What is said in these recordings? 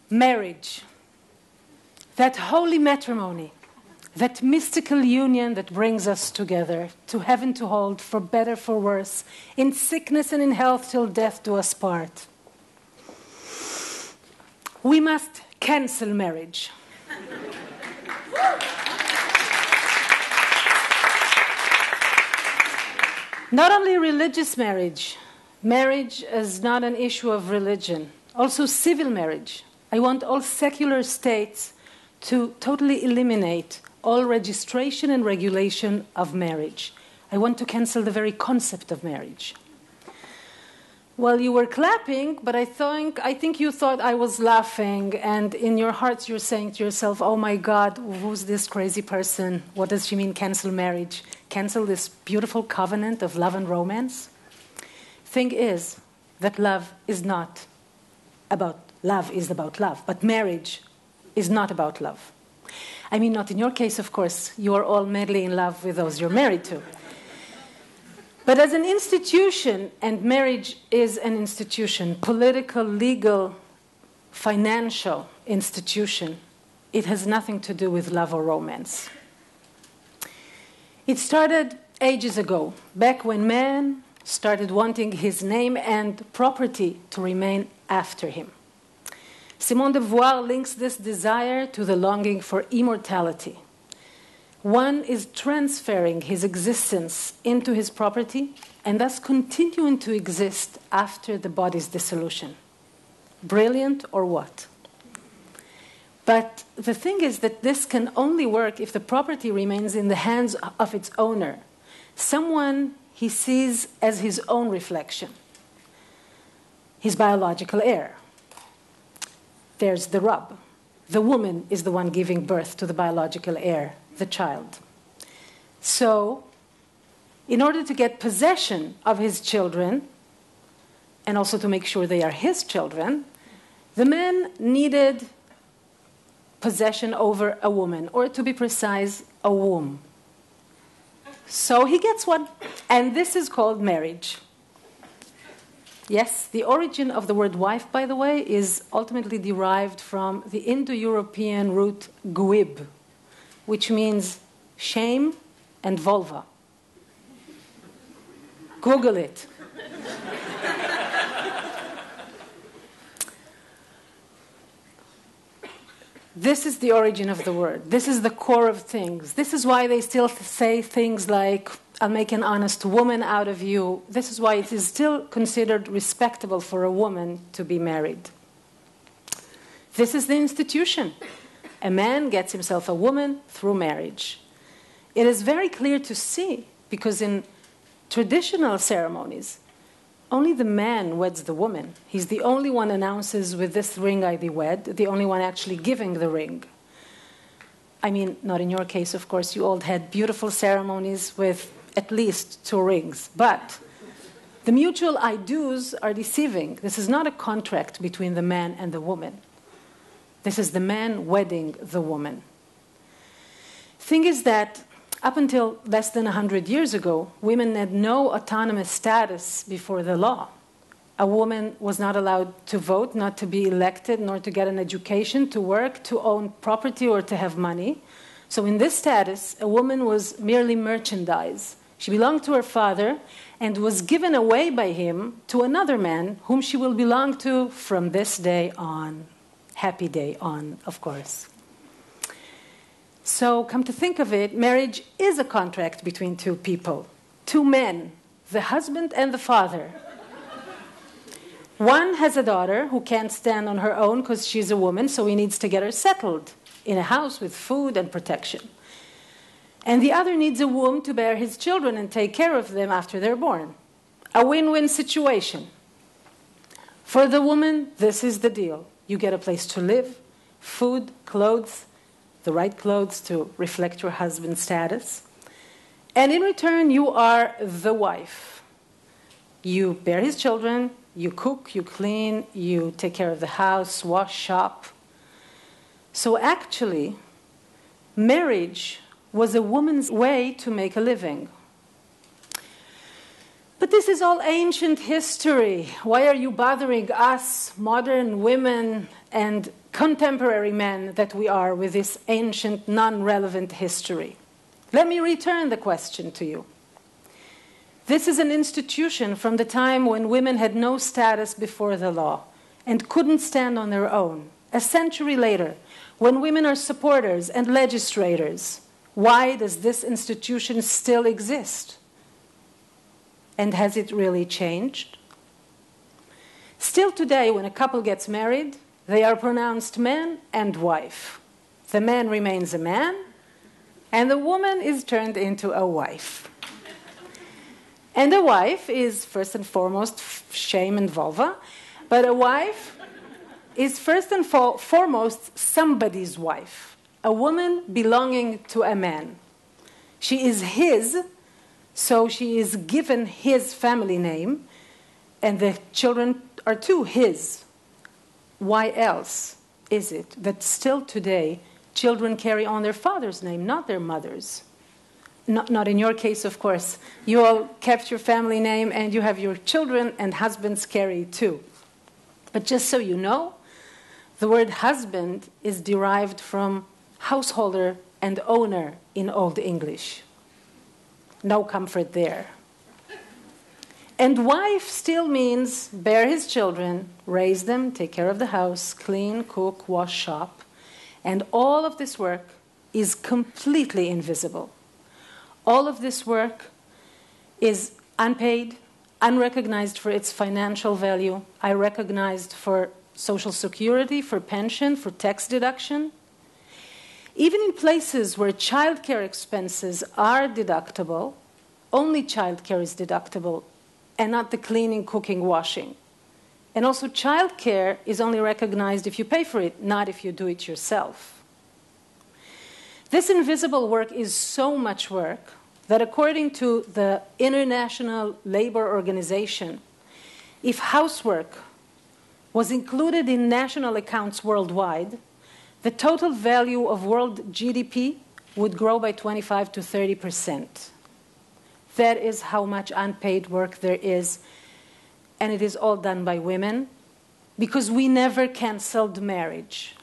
Marriage, that holy matrimony, that mystical union that brings us together, to heaven to hold, for better, for worse, in sickness and in health, till death do us part. We must cancel marriage. Not only religious marriage. Marriage is not an issue of religion. Also civil marriage. I want all secular states to totally eliminate all registration and regulation of marriage. I want to cancel the very concept of marriage. Well, you were clapping, but I think you thought I was laughing, and in your hearts you're saying to yourself, oh my God, who's this crazy person? What does she mean, cancel marriage? Cancel this beautiful covenant of love and romance? Thing is that love is about love, but marriage is not about love. I mean, not in your case, of course. You are all madly in love with those you're married to. But as an institution, and marriage is an institution, political, legal, financial institution, it has nothing to do with love or romance. It started ages ago, back when man started wanting his name and property to remain after him. Simone de Beauvoir links this desire to the longing for immortality. One is transferring his existence into his property and thus continuing to exist after the body's dissolution. Brilliant or what? But the thing is that this can only work if the property remains in the hands of its owner, someone he sees as his own reflection, his biological heir. There's the rub. The woman is the one giving birth to the biological heir, the child. So, in order to get possession of his children, and also to make sure they are his children, the man needed possession over a woman, or to be precise, a womb. So he gets one, and this is called marriage. Yes, the origin of the word wife, by the way, is ultimately derived from the Indo-European root guib, which means shame and vulva. Google it. This is the origin of the word. This is the core of things. This is why they still say things like, I'll make an honest woman out of you. This is why it is still considered respectable for a woman to be married. This is the institution. A man gets himself a woman through marriage. It is very clear to see, because in traditional ceremonies, only the man weds the woman. He's the only one announces, with this ring I thee wed, the only one actually giving the ring. I mean, not in your case, of course. You all had beautiful ceremonies with at least 2 rings. But the mutual I do's are deceiving. This is not a contract between the man and the woman. This is the man wedding the woman. Thing is that up until less than 100 years ago, women had no autonomous status before the law. A woman was not allowed to vote, not to be elected, nor to get an education, to work, to own property, or to have money. So in this status, a woman was merely merchandise. She belonged to her father and was given away by him to another man whom she will belong to from this day on. Happy day on, of course. So, come to think of it, marriage is a contract between 2 people, 2 men, the husband and the father. One has a daughter who can't stand on her own because she's a woman, so he needs to get her settled in a house with food and protection. And the other needs a womb to bear his children and take care of them after they're born. A win-win situation. For the woman, this is the deal. You get a place to live, food, clothes, the right clothes to reflect your husband's status. And in return, you are the wife. You bear his children, you cook, you clean, you take care of the house, wash, shop. So actually, marriage was a woman's way to make a living. But this is all ancient history. Why are you bothering us, modern women, and contemporary men that we are with this ancient, non-relevant history. Let me return the question to you. This is an institution from the time when women had no status before the law and couldn't stand on their own. A century later, when women are supporters and legislators, why does this institution still exist? And has it really changed? Still today, when a couple gets married, they are pronounced man and wife. The man remains a man, and the woman is turned into a wife. And a wife is, first and foremost, shame and vulva, but a wife is first and foremost somebody's wife, a woman belonging to a man. She is his, so she is given his family name, and the children are too his. Why else is it that still today children carry on their father's name, not their mother's? Not in your case, of course. You all kept your family name and you have your children and husbands carry too. But just so you know, the word husband is derived from householder and owner in Old English. No comfort there. And wife still means bear his children, raise them, take care of the house, clean, cook, wash, shop. And all of this work is completely invisible. All of this work is unpaid, unrecognized for its financial value, unrecognized for Social Security, for pension, for tax deduction. Even in places where childcare expenses are deductible, only childcare is deductible, and not the cleaning, cooking, washing. And also childcare is only recognized if you pay for it, not if you do it yourself. This invisible work is so much work that according to the International Labor Organization, if housework was included in national accounts worldwide, the total value of world GDP would grow by 25 to 30%. That is how much unpaid work there is, and it is all done by women, because we never canceled marriage.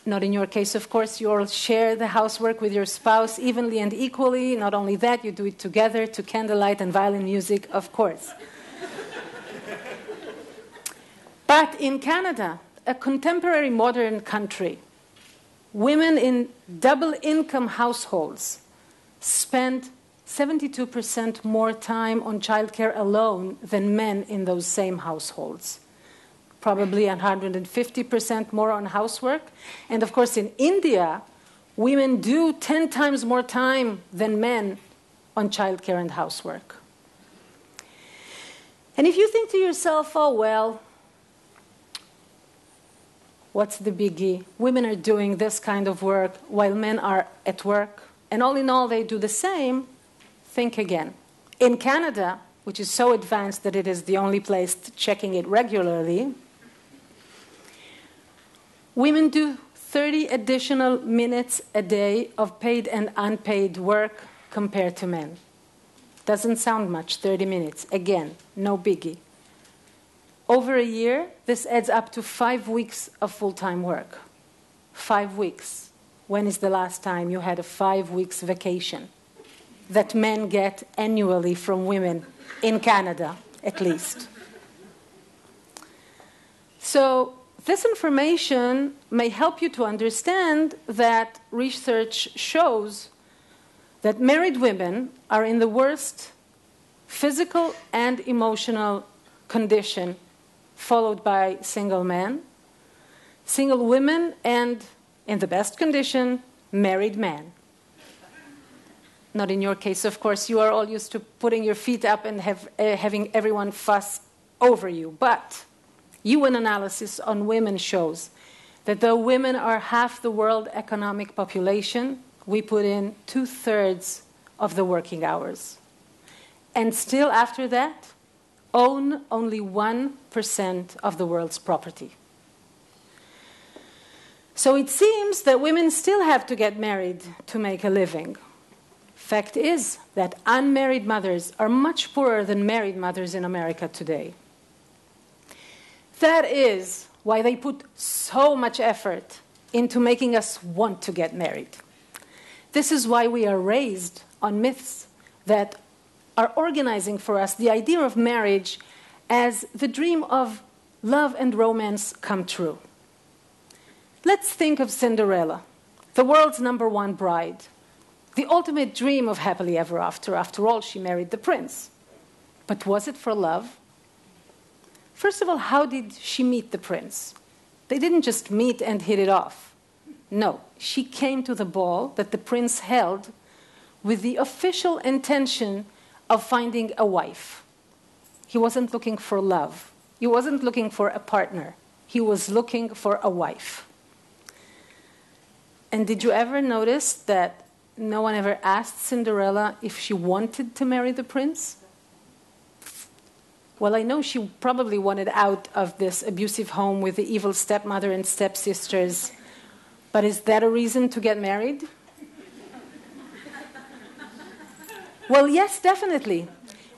Not in your case, of course. You all share the housework with your spouse evenly and equally. Not only that, you do it together to candlelight and violin music, of course. But in Canada, a contemporary modern country, women in double-income households spend 72% more time on childcare alone than men in those same households. Probably 150% more on housework. And of course, in India, women do 10 times more time than men on childcare and housework. And if you think to yourself, oh, well, what's the biggie? Women are doing this kind of work while men are at work, and all in all, they do the same. Think again. In Canada, which is so advanced that it is the only place checking it regularly, women do 30 additional minutes a day of paid and unpaid work compared to men. Doesn't sound much, 30 minutes. Again, no biggie. Over a year, this adds up to 5 weeks of full-time work. 5 weeks. When is the last time you had a 5 weeks vacation that men get annually from women in Canada, at least? So this information may help you to understand that research shows that married women are in the worst physical and emotional condition, followed by single men, single women, and, in the best condition, married men. Not in your case, of course. You are all used to putting your feet up and having everyone fuss over you. But UN analysis on women shows that though women are half the world economic population, we put in 2/3 of the working hours. And still after that, own only 1% of the world's property. So it seems that women still have to get married to make a living. Fact is that unmarried mothers are much poorer than married mothers in America today. That is why they put so much effort into making us want to get married. This is why we are raised on myths that are organizing for us the idea of marriage as the dream of love and romance come true. Let's think of Cinderella, the world's #1 bride, the ultimate dream of happily ever after. After all, she married the prince. But was it for love? First of all, how did she meet the prince? They didn't just meet and hit it off. No, she came to the ball that the prince held with the official intention of finding a wife. He wasn't looking for love. He wasn't looking for a partner. He was looking for a wife. And did you ever notice that no one ever asked Cinderella if she wanted to marry the prince? Well, I know she probably wanted out of this abusive home with the evil stepmother and stepsisters, but is that a reason to get married? Well, yes, definitely.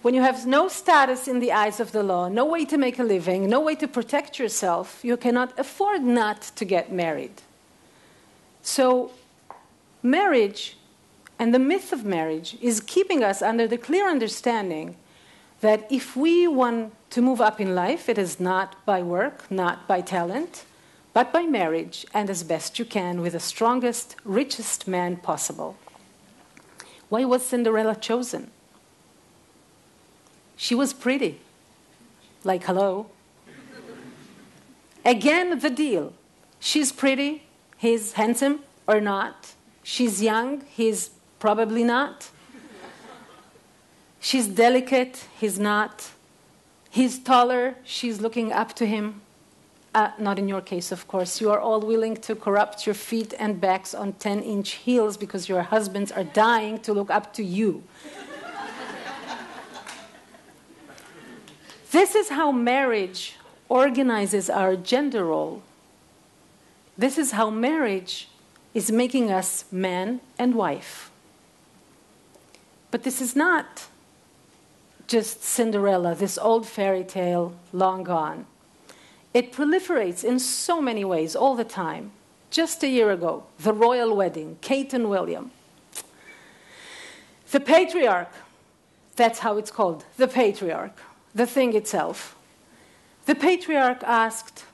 When you have no status in the eyes of the law, no way to make a living, no way to protect yourself, you cannot afford not to get married. So marriage and the myth of marriage is keeping us under the clear understanding that if we want to move up in life, it is not by work, not by talent, but by marriage, and as best you can with the strongest, richest man possible. Why was Cinderella chosen? She was pretty. Like, hello. Again, the deal. She's pretty, he's handsome or not. She's young, he's probably not. She's delicate, he's not. He's taller, she's looking up to him. Not in your case, of course. You are all willing to corrupt your feet and backs on 10-inch heels because your husbands are dying to look up to you. This is how marriage organizes our gender role. This is how marriage is making us man and wife. But this is not just Cinderella, this old fairy tale long gone. It proliferates in so many ways all the time. Just a year ago, the royal wedding, Kate and William. The patriarch, that's how it's called, the patriarch, the thing itself. The patriarch asked,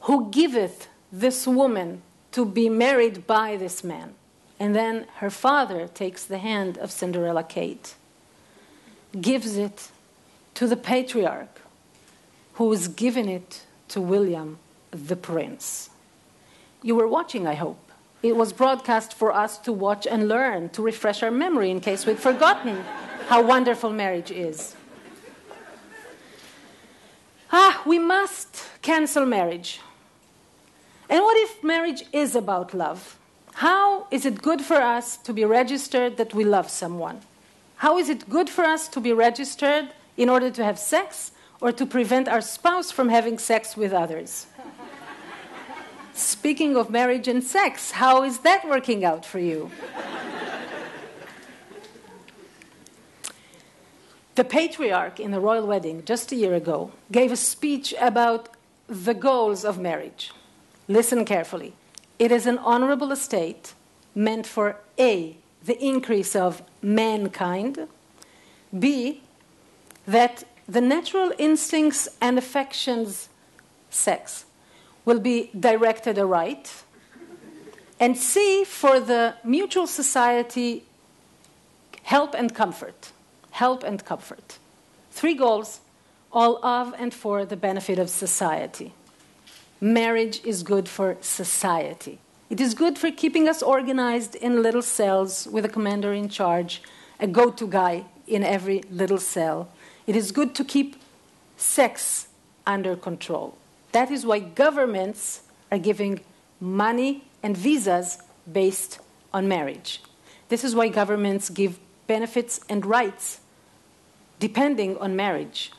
"Who giveth this woman to be married by this man?" And then her father takes the hand of Cinderella Kate, gives it to the patriarch, who is giving it to William, the prince. You were watching, I hope. It was broadcast for us to watch and learn, to refresh our memory in case we'd forgotten how wonderful marriage is. We must cancel marriage. And what if marriage is about love? How is it good for us to be registered that we love someone? How is it good for us to be registered in order to have sex or to prevent our spouse from having sex with others? Speaking of marriage and sex, how is that working out for you? The patriarch in the royal wedding just a year ago gave a speech about the goals of marriage. Listen carefully. It is an honorable estate meant for A, the increase of mankind, B, that the natural instincts and affections, sex, will be directed aright, and C, for the mutual society, help and comfort. Help and comfort. 3 goals, all of and for the benefit of society. Marriage is good for society. It is good for keeping us organized in little cells with a commander in charge, a go-to guy in every little cell. It is good to keep sex under control. That is why governments are giving money and visas based on marriage. This is why governments give benefits and rights depending on marriage.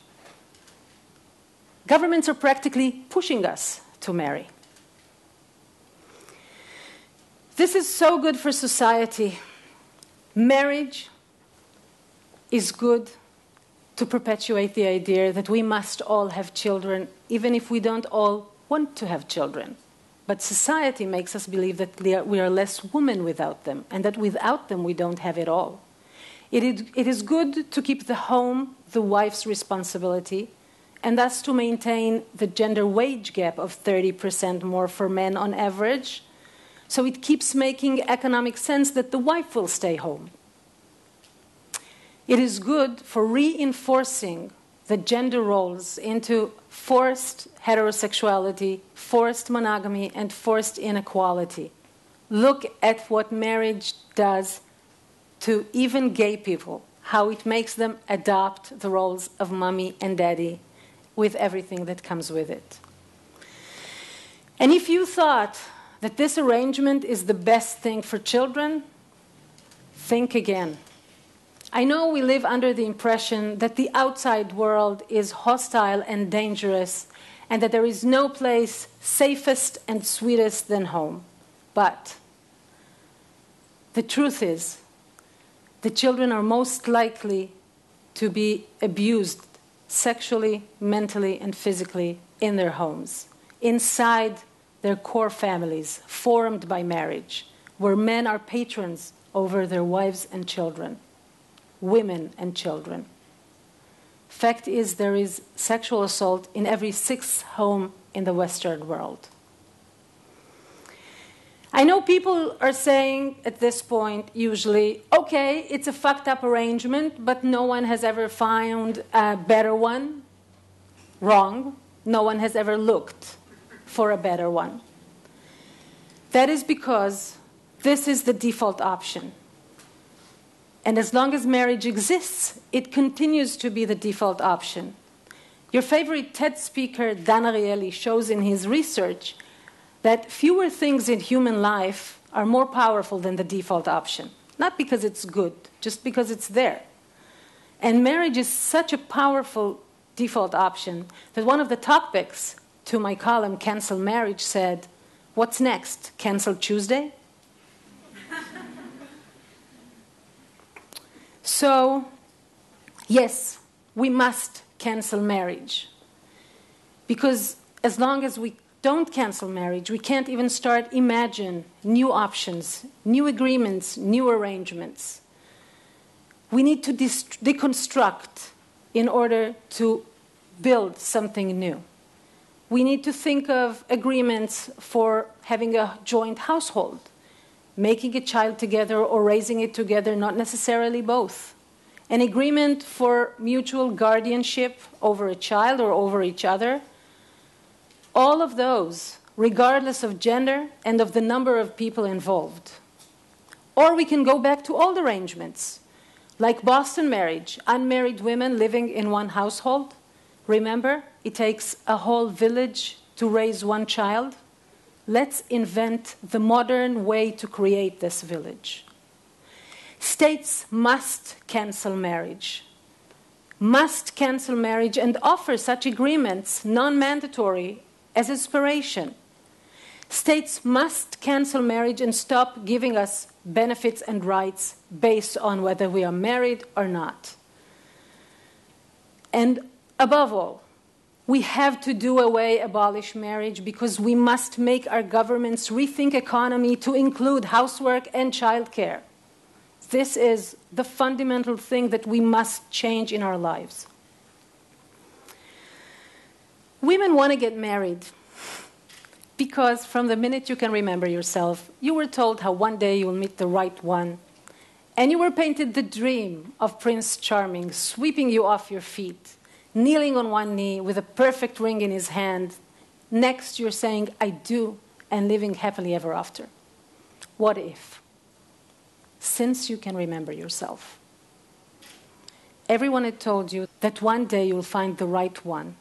Governments are practically pushing us to marry. This is so good for society. Marriage is good to perpetuate the idea that we must all have children, even if we don't all want to have children. But society makes us believe that we are less women without them, and that without them we don't have it all. It is good to keep the home the wife's responsibility, and thus to maintain the gender wage gap of 30% more for men on average. So it keeps making economic sense that the wife will stay home. It is good for reinforcing the gender roles into forced heterosexuality, forced monogamy, and forced inequality. Look at what marriage does to even gay people, how it makes them adopt the roles of mommy and daddy with everything that comes with it. And if you thought that this arrangement is the best thing for children, think again. I know we live under the impression that the outside world is hostile and dangerous, and that there is no place safest and sweetest than home. But the truth is, the children are most likely to be abused sexually, mentally, and physically in their homes, inside their core families, formed by marriage, where men are patrons over their wives and children, women and children. Fact is, there is sexual assault in every sixth home in the Western world. I know people are saying at this point, usually, okay, it's a fucked up arrangement, but no one has ever found a better one. Wrong. No one has ever looked for a better one. That is because this is the default option. And as long as marriage exists, it continues to be the default option. Your favorite TED speaker, Dan Ariely, shows in his research that fewer things in human life are more powerful than the default option. Not because it's good, just because it's there. And marriage is such a powerful default option that one of the topics to my column, Cancel Marriage, said, "What's next? Cancel Tuesday?" So, yes, we must cancel marriage. Because as long as we don't cancel marriage, we can't even start imagine new options, new agreements, new arrangements. We need to deconstruct in order to build something new. We need to think of agreements for having a joint household, making a child together or raising it together, not necessarily both. An agreement for mutual guardianship over a child or over each other. All of those, regardless of gender and of the number of people involved. Or we can go back to old arrangements, like Boston marriage, unmarried women living in one household. Remember, it takes a whole village to raise one child. Let's invent the modern way to create this village. States must cancel marriage. Must cancel marriage and offer such agreements, non-mandatory, as inspiration. States must cancel marriage and stop giving us benefits and rights based on whether we are married or not. And above all, we have to do away, abolish marriage, because we must make our governments rethink economy to include housework and childcare. This is the fundamental thing that we must change in our lives. Women want to get married because from the minute you can remember yourself, you were told how one day you will meet the right one. And you were painted the dream of Prince Charming, sweeping you off your feet, kneeling on one knee with a perfect ring in his hand. Next, you're saying, "I do," and living happily ever after. What if? Since you can remember yourself, everyone had told you that one day you'll find the right one.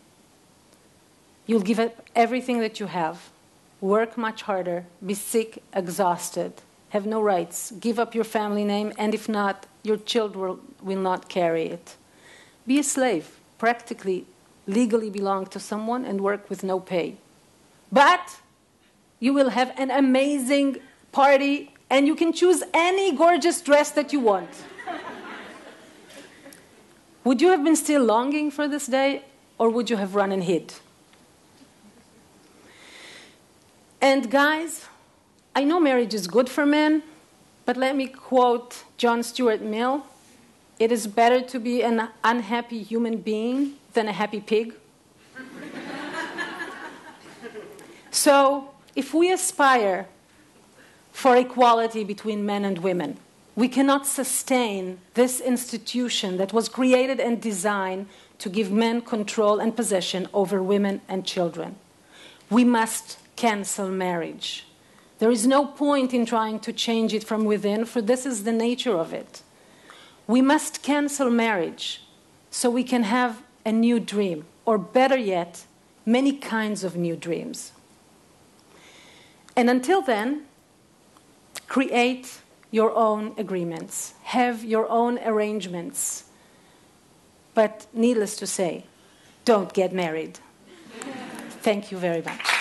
You'll give up everything that you have, work much harder, be sick, exhausted, have no rights, give up your family name, and if not, your children will not carry it. Be a slave, practically, legally belong to someone and work with no pay. But you will have an amazing party and you can choose any gorgeous dress that you want. Would you have been still longing for this day, or would you have run and hid? And guys, I know marriage is good for men, but let me quote John Stuart Mill. It is better to be an unhappy human being than a happy pig. So, if we aspire for equality between men and women, we cannot sustain this institution that was created and designed to give men control and possession over women and children. We must cancel marriage. There is no point in trying to change it from within, for this is the nature of it. We must cancel marriage so we can have a new dream, or better yet, many kinds of new dreams. And until then, create your own agreements, have your own arrangements. But needless to say, don't get married. Thank you very much.